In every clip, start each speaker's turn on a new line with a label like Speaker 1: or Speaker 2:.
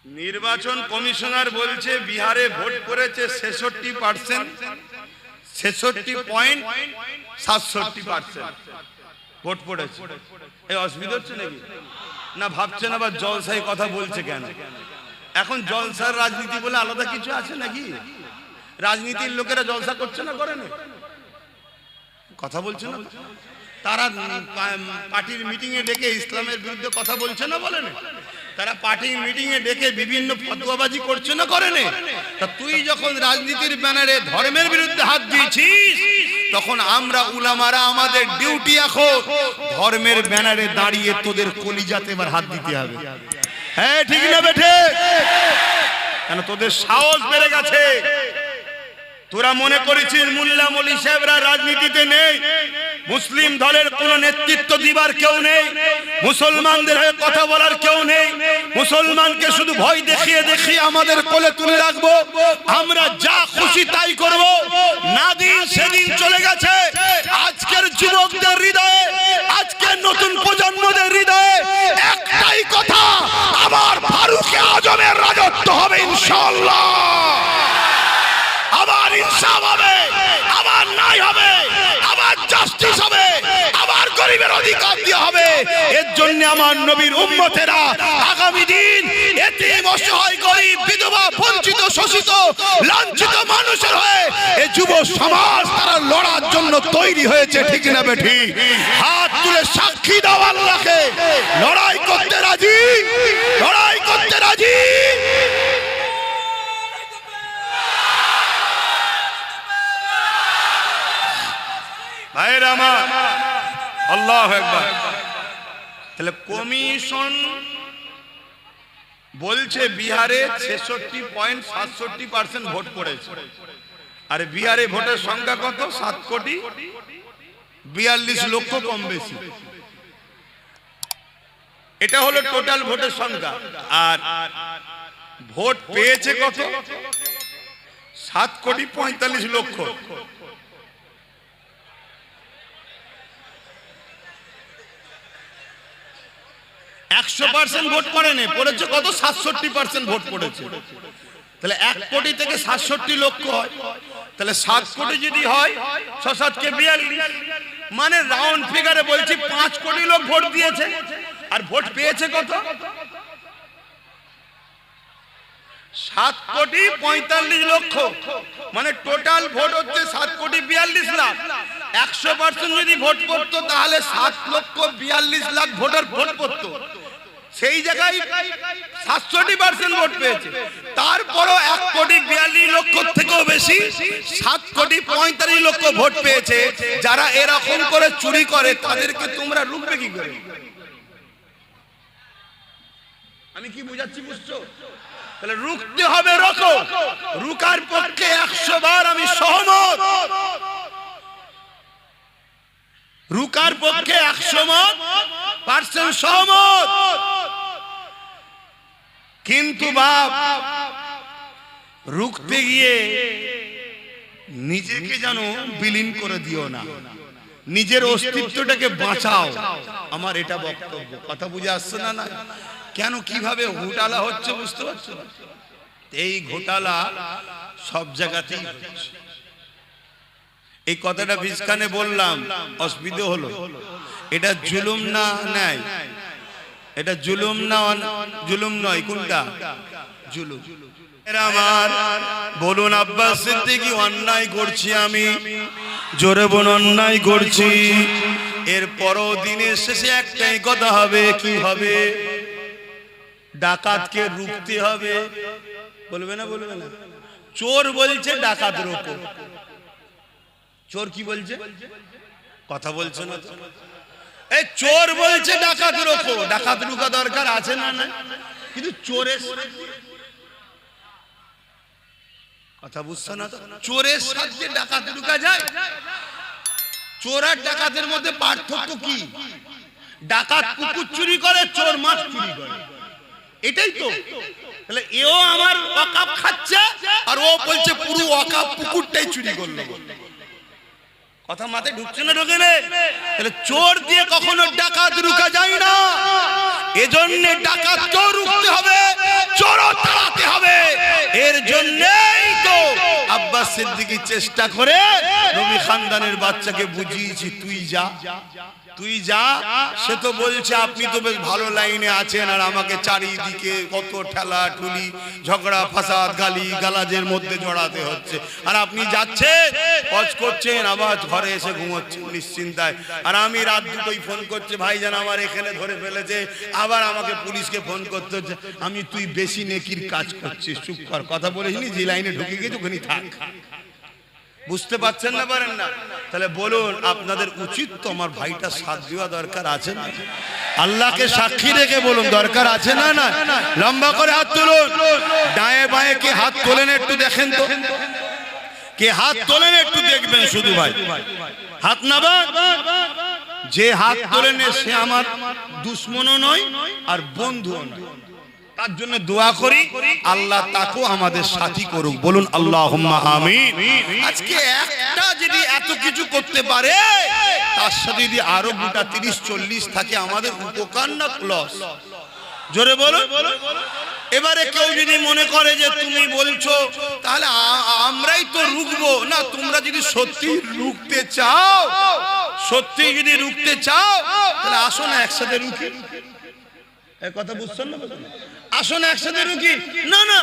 Speaker 1: নির্বাচন কমিশনার বলছে বিহারে ভোট করেছে 66%, 66.67% ভোট পড়েছে। এই অসুবিধা হচ্ছে নাকি? না ভাবছেন আবার জলসাই কথা বলছে কেন? এখন জলসার রাজনীতি বলে আলাদা কিছু আছে নাকি? রাজনীতির লোকেরা জলসা করছে না, করে না? কথা বলছে না তারা? পার্টির মিটিং এ ডেকে ইসলামের বিরুদ্ধে কথা বলছে না, বলে না? তারা পার্টির মিটিং এ ডেকে বিভিন্ন ফতোয়াবাজি করছে না, করে না? তা তুই যখন রাজনীতির ব্যানারে ধর্মের বিরুদ্ধে হাত দিয়েছিস, তখন আমরা উলামারা আমাদের ডিউটি এখন ধর্মের ব্যানারে দাঁড়িয়ে তোদের কলিজাতে এবার হাত দিতে হবে। হ্যাঁ ঠিক না বেঠে? কেন তোদের সাহস বেড়ে গেছে। তোরা মনে করেছিস মোল্লা মৌলভী সাহেবরা রাজনীতিতে নেই, মুসলিম দলের কোন নেতৃত্ব দিবার কেউ নেই, মুসলমানদের হয়ে কথা বলার কেউ নেই, মুসলমানকে শুধু ভয় দেখিয়ে দেখিয়ে আমাদের কোলে তুলে রাখবো, আমরা যা খুশি তাই করব। না দিন সেদিন চলে গেছে। আজকের যুবকদের হৃদয়ে, আজকের নতুন প্রজন্মদের হৃদয়ে একটাই কথা, আবার ফারুকে আজমের রাজত্ব হবে ইনশাআল্লাহ। আবার ইনসাফ হবে, আবার ন্যায় হবে, আবার জাস্টিস হবে, আবার গরিবের অধিকার দেওয়া হবে। এর জন্য আমার নবীর উম্মতেরা আগামী দিন এতিম, অসহায়, গরিব, বিধবা, বঞ্চিত, শোষিত, লাঞ্ছিত মানুষের হয়ে এই যুব সমাজ তারা লড়ার জন্য তৈরি হয়েছে। ঠিক না বেঠি? হাত তুলে সাক্ষী দাও আল্লাহকে, লড়াই করতে রাজি, লড়াই করতে রাজি। ভাইরা আমার, আল্লাহু আকবার। তাহলে কমিশন বলছে বিহারে 66.67% ভোট পড়েছে। আর বিহারে ভোটের সংখ্যা কত? 7,42,00,000 কম বেশি। এটা হলো টোটাল ভোটের সংখ্যা। আর ভোট পেয়েছে কত? 7,45,00,000। 100% ভোট পড়েনি, পড়েছে কত? 67% ভোট পড়েছে। তাহলে 1 কোটি থেকে 67 লক্ষ হয়। তাহলে 7 কোটি যদি হয় 6-7 × 42, মানে রাউন্ড ফিগারে বলছি 5 কোটি লোক ভোট দিয়েছে। আর ভোট পেয়েছে কত? 7,45,00,000। মানে টোটাল ভোট হচ্ছে 7,42,00,000। 100% যদি ভোট পড়তো তাহলে 7,42,00,000 ভোটার ভোট পড়তো। সেই জায়গায় 67% ভোট পেয়েছে। তারপরও 1,42,00,000 থেকেও বেশি, 7,45,00,000 ভোট পেয়েছে। যারা এরকম করে চুরি করে তাদেরকে তোমরা রুখবে কি করে? আমি কি বুঝাচ্ছি, বুঝছো? তাহলে রুখতে হবে, রোখো। রুকার পক্ষে 100 বার আমি সহমত। রুকার পক্ষে 100% সহমত। কিন্তু বাপ, রুখতে গিয়ে নিজেকে যেন বিলীন করে দিও না, নিজের অস্তিত্বটাকে বাঁচাও। আমার এটা বক্তব্য। কথা বুঝে আসছে না? না কেন, কিভাবে ঘোটালা হচ্ছে বুঝতে পারছো? এই ঘোটালা সব জায়গাতেই হচ্ছে। এই কথাটা বিস্কানে বললাম, অসুবিধা হলো? এটা জুলুম না ন্যায়? এটা জুলুম না? জুলুম নয়, কোনটা? জুলুম। আমার বলুন আব্বাস সিদ্দিকী, অন্যায় করছি আমি? জোরে বলুন অন্যায় করছি। এর পরও দিনের শেষে একটাই কথা হবে, কি হবে? ডাকাতকে রুখতে হবে। বলবে না? বলবে না? চোর বলছে ডাকাত রোকো। চোর কি বলছে? কথা বলছে না। এই চোর বলছে ডাকাত রোকো। ডাকাত রুকা দরকার আছে না? না। কিন্তু চোরের, কথা বুঝছো না? চোরের সাথে ডাকাত রুকা যায়? চোর আর ডাকাতের মধ্যে পার্থক্য কি? ডাকাত কুকুর চুরি করে, চোর মাছ চুরি করে, এটাই তো। তাহলে এও আমার ওয়াকাফ খাচ্ছে, আর ও বলছে পুরো ওয়াকাফ পুকুরটাই চুরি করলো। কথা মাথায় ঢুকছে না? ঢোকে না? তাহলে চোর দিয়ে কখনো ডাকাত রুকা যায় না। এজন্য ডাকাতকেও রুখতে হবে, চোরও আব্বাস সিদ্দিকী চেষ্টা করে নবী খানদানের বাচ্চাকে বুঝিয়েছি, তুই যা, তুই যা। সে তো বলছে আপনি তো বেশ ভালো লাইনে আছেন, আর আমাকে চারিদিকে কত ঠেলা ঠুলি, ঝগড়া ফাসাদ, গালি গালাজের মধ্যে জড়াতে হচ্ছে, আর আপনি যাচ্ছেন, হজ করছেন, আবার ঘরে এসে ঘুমোচ্ছেন নিশ্চিন্তায়। আর আমি রাত দুটোই ফোন করছে, ভাইজান আমার এখানে ধরে ফেলেছে, আবার আমাকে পুলিশকে ফোন করতে হচ্ছে। আমি তুই বেশি নেকির কাজ করছিস, চুপ কর, কথা বলিসনি, যে লাইনে ঢুকে গেছি ওখানে থাক। বুঝতে পারছেন না, পারেন না? তাহলে বলুন, আপনাদের উচিত তো আমার ভাইটা সাথ দেওয়া দরকার আছে না? আল্লাহকে সাক্ষী রেখে বলুন, দরকার আছে না? না, লম্বা করে হাত তুলুন। ডায়ে বায়ে কে হাত তোলেন একটু দেখেন তো, কে হাত তোলেন একটু দেখবেন শুধু, ভাই হাত নামান। যে হাত তোলেন সে আমার দুশ্মনও নয় আর বন্ধুও নয়, তার জন্য দোয়া করি আল্লাহ তাকেও আমাদের সাথী করুক। বলুন আল্লাহুম্মা আমিন। আজকে একটা যদি এত কিছু করতে পারে, তার সাথে যদি আরো গোটা 30-40 থাকে, আমাদের উপকার না লস? জোরে বলুন। এবারে কেউ যদি মনে করে যে তুমি বলছো তাহলে আমরাই তো রুখবো না, তোমরা যদি সত্যি রুখতে চাও, সত্যি যদি রুখতে চাও, তাহলে আসো না একসাথে রুখি। কথা বুঝছেন না? আসুন একসাথে রুখি। না না,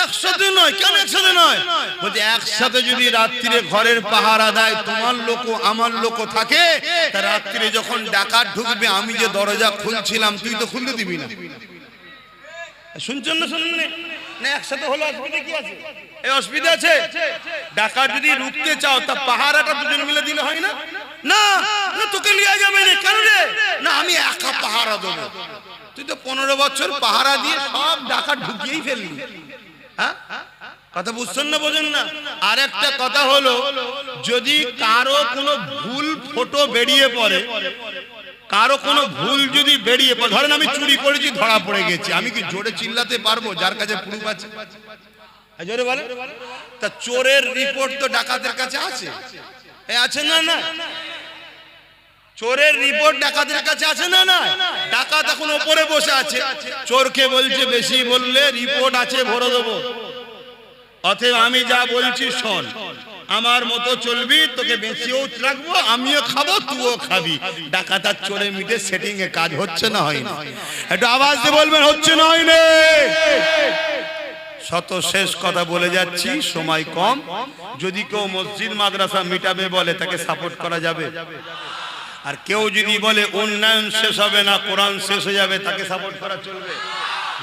Speaker 1: একসাথে নয়। কেন একসাথে নয়? বলছে একসাথে যদি রাত্রিরে ঘরের পাহারা দেয়, তোমার লোক আমার লোক থাকে, তা রাত্রিরে যখন ডাকাত ঢুকবে, আমি যে দরজা খুলছিলাম তুই তো খুলতে দিবি না। শুনছেন না? শুনুন না, একসাথে হলো অসুবিধা কি আছে? এই অসুবিধা আছে? ডাকাত যদি রুখতে চাও, তা পাহারাটা দুজন মিলে দিলে হয় না? না না, তোকে লিয়া যাবে না। কেন রে? না, আমি একা পাহারা দেবো। তুই তো 15 বছর পাহারা দিয়ে সব ডাকাত ঢুকিয়েই ফেললি। হ্যাঁ, কথা বুঝছেন না? বোঝেন না? আর একটা কথা হলো, যদি কারো কোনো ভুল ফটো বেরিয়ে পড়ে, কারো কোনো ভুল যদি বেরিয়ে পড়ে, ধরেন আমি চুরি করেছি, ধরা পড়ে গেছি, আমি কি জোরে চিল্লাতে পারবো যার কাছে প্রুফ আছে? জোরে বলে। তা চোরের রিপোর্ট তো ডাকাতের কাছে আছে, আছে না? না, চোরের রিপোর্ট ডাকাতের কাছে আছে না? না, ডাকাত এখন উপরে বসে আছে, চোরকে বলছে বেশি বললে রিপোর্ট আছে ভরে দেবো, অতএব আমি যা বলছি শোন, আমার মতো চলবি, তোকে বেশিও রাখবো, আমিও খাবো, তুইও খাবি। ডাকাত আর চোরে মিটে সেটিং এ কাজ হচ্ছে না? হয় না? একটু আওয়াজ দিয়ে বলবেন, হচ্ছে না? হয় না? শত শেষ কথা বলে যাচ্ছি, সময় কম। যদি কেউ মসজিদ মাদ্রাসা মিটাবে বলে, তাকে সাপোর্ট করা যাবে। আর কেউ যদি বলে উন্নয়ন শেষ হবে না, কোরআন শেষ হয়ে যাবে, তাকে সাপোর্ট করা চলবে।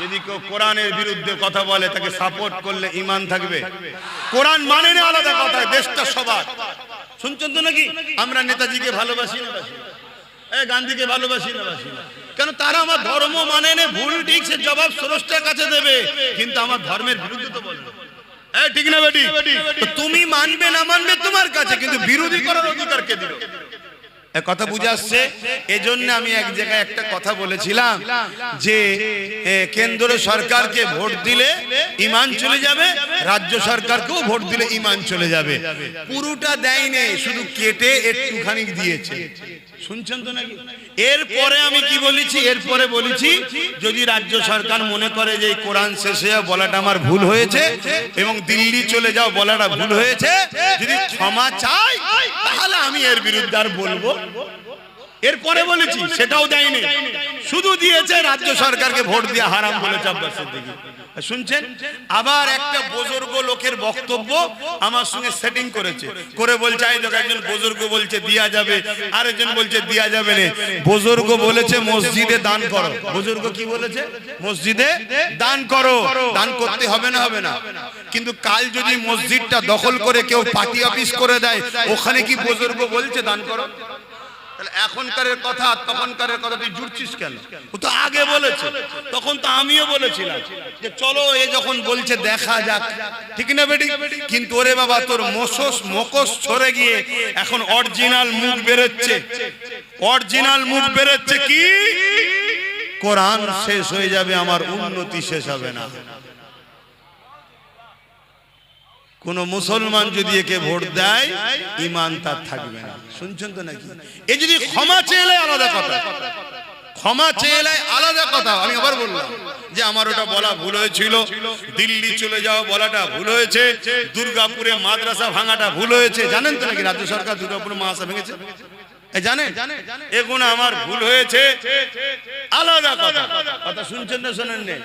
Speaker 1: যদি কেউ কোরআনের বিরুদ্ধে কথা বলে, তাকে সাপোর্ট করলে ঈমান থাকবে। কোরআন মানে না আলাদা কথা, দেশটা সবার। শুনছেন তো নাকি? আমরা নেতাজিকে ভালোবাসি না, গান্ধীকে ভালোবাসি না, কেন? তারা আমার ধর্ম মানে না, ভুল ঠিক সে জবাব স্রষ্টার কাছে দেবে, কিন্তু আমার ধর্মের বিরুদ্ধে তো বলবে। ঠিক না বেটি? তুমি মানবে না মানবে তোমার কাছে, কিন্তু বিরোধী করার অধিকার কে দিল? কথা বুঝে আসছে? এজন্য আমি এক জায়গায় একটা কথা বলেছিলাম যে কেন্দ্র সরকারকে ভোট দিলে ঈমান চলে যাবে, রাজ্য সরকারকেও ভোট দিলে ঈমান চলে যাবে। পুরোটা দেয়নি, শুধু কেটে একটুখানি দিয়েছে। শুনছেন তো নাকি? এরপরে আমি কি বলেছি? এরপরে বলেছি, যদি রাজ্য সরকার মনে করে যে কোরআন শেষে বলাটা আমার ভুল হয়েছে এবং দিল্লি চলে যাও বলাটা ভুল হয়েছে, যদি ক্ষমা চাই, তাহলে আমি এর বিরুদ্ধে আর বলবো। এরপরে বলেছি, সেটাও দেয়নি, শুধু দিয়েছে রাজ্য সরকারকে ভোট দিয়ে হারাম বলেছে আব্বাস সিদ্দিকী। শুনছেন? আবার একটা বুজুর্গ লোকের বক্তব্য আমার সঙ্গে সেটিং করেছে, করে বলছে এই দেখো, একজন বুজুর্গ বলছে দিয়া যাবে, আরেকজন বলছে দিয়া যাবে না। বুজুর্গ বলেছে মসজিদে দান করো। বুজুর্গ কি বলেছে? মসজিদে দান করো। দান করতে হবে না? হবে না। কিন্তু কাল যদি মসজিদটা দখল করে কেউ পার্টি অফিস করে দেয়, ওখানে কি বুজুর্গ বলছে দান করো? এখনকারের কথা তখনকারের কথা তুই জুড়ছিস কেন? ও তো আগে বলেছে, তখন তো আমিও বলেছিলাম যে চলো এ যখন বলছে দেখা যাক, ঠিক না বেটি? কিন্তু ওরে বাবা, তোর মুখোশ ছড়ে গিয়ে এখন অরিজিনাল মুখ বেরোচ্ছে। অরিজিনাল মুখ বেরোচ্ছে কি? কোরআন শেষ হয়ে যাবে, আমার উন্নতি শেষ হবে না। কোন মুসলমান যদি একে ভোট দেয়, ঈমান তার থাকবে না। শুনছেন তো নাকি? এ যদি ক্ষমা চেয়ে আলাদা কথা, ক্ষমা চেয়ে এলে আলাদা কথা। আমি আবার বললাম যে আমার ওটা বলা ভুল হয়েছিল, দিল্লি চলে যাওয়া বলাটা ভুল হয়েছে, দুর্গাপুরে মাদ্রাসা ভাঙাটা ভুল হয়েছে। জানেন তো নাকি রাজ্য সরকার দুর্গাপুরে মাদ্রাসা ভেঙেছে? জানেন? এগুলো আমার ভুল হয়েছে, আলাদা কথা। কথা শুনছেন না শোনেন না?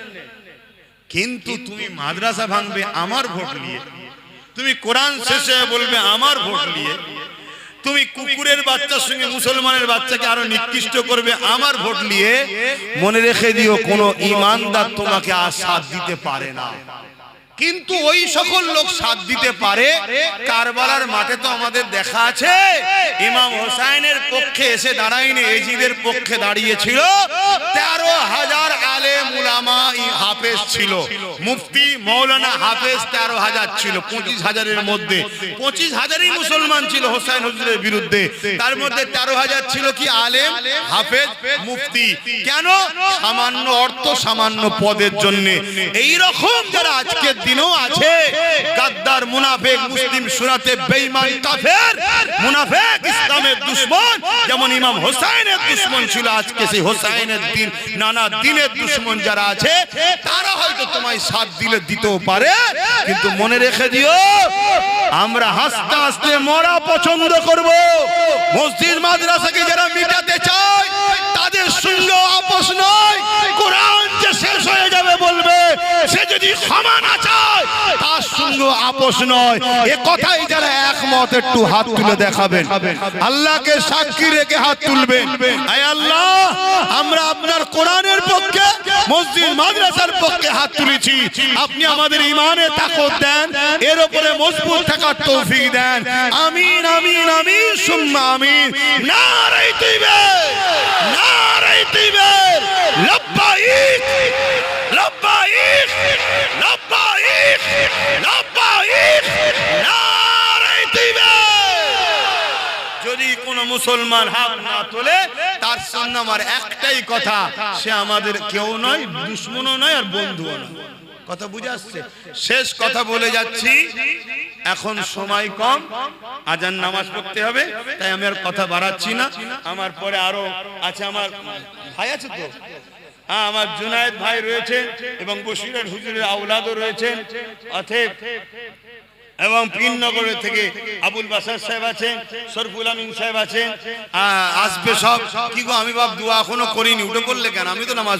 Speaker 1: কিন্তু তুমি মাদ্রাসা ভাঙবে আমার ভোট নিয়ে, তুমি কোরআন শেষে বলবে আমার ভোট নিয়ে, তুমি কুকুরের বাচ্চার সঙ্গে মুসলমানের বাচ্চাকে আরো নিকৃষ্ট করবে আমার ভোট নিয়ে, মনে রেখে দিও কোন ঈমানদার তোমাকে আর সাথ দিতে পারে না। কিন্তু ওই সকল লোক সাথ দিতে পারে। কারবালার মাঠে তো আমাদের দেখা আছে, ইমাম হোসাইনের পক্ষে এসে দাঁড়ায়নি, এজিদের পক্ষে দাঁড়িয়েছিল 13,000 আলেম উলামা হাফেজ ছিল, মুফতি মৌলানা হাফেজ 13,000 ছিল। 25,000-এর মধ্যে 25,000ই মুসলমান ছিল হোসাইন হুজুরের বিরুদ্ধে। তার মধ্যে 13,000 ছিল কি আলেম, হাফেজ, মুফতি। কেন? সামান্য অর্থ, সামান্য পদের জন্য। এই রকম যারা আজকে দিনও আছে, গাদ্দার, মুনাফিক, মুসলিম সুরাতে বেঈমান, কাফের, মুনাফিক, ইসলামের দুশমন, যেমন ইমাম হোসাইনের দুশমন ছিল, আজকে সেই হোসাইনের দিন নানা দিনের দুশমন যারা আছে, তারা হয়তো তোমায় সাথ দিলে দিতেও পারে। কিন্তু মনে রেখে দিও, আমরা হাসতে হাসতে মরা পছন্দ করব। মসজিদ মাদ্রাসাকে যারা মিটাতে চায় তাদের সঙ্গে আপোষ নয়। কোরআন যে শেষ হয়ে যাবে বলবে, সে যদি ক্ষমা না চায় তার সঙ্গে আপোষ নয়। এ কথাই যারা একমত একটু হাত তুলে দেখাবেন, আল্লাহকে সাক্ষী রেখে হাত তুলবেন। আয় আল্লাহ, আমরা আপনার কোরআনের পক্ষে, মসজিদ মাদ্রাসার পক্ষে হাত তুলেছি। আপনি আমাদের ঈমানে তাকত দেন, এর উপরে মজবুত থাকার তৌফিক দেন। আমিন আমিন আমিন সুম্মা আমিন। নারায়ে তাকবীর, নারায়ে তাকবীর, লব্বাইক লব্বাইক লব্বাইক লব্বাইক, নারায়ে তাকবীর। যদি কোন মুসলমান হাত না তোলে তার সামনে আমার একটাই কথা, সে আমাদের কেউ নয়, দুশমনও নয়, আর বন্ধুও নয়। কথা বুঝে আসছে? শেষ কথা বলে যাচ্ছি, এখন সময় কম, আজান নামাজ পড়তে হবে, তাই আমি আর কথা বাড়াচ্ছি না। আমার পরে আরো আছে, আমার ভাই আছে তো, হ্যাঁ, আমার জুনায়েদ ভাই রয়েছেন এবং বশিরের হুজুরের আওলাদও রয়েছেন, অতএব এবং পীরনগরের থেকে আবুল বাসার সাহেব আছেন, শরফুল আমিন সাহেব আছেন, আসবে সব। কি গো, আমি বাপ দোয়া এখনো করিনি, উঠে করলে কেন? আমি তো নামাজ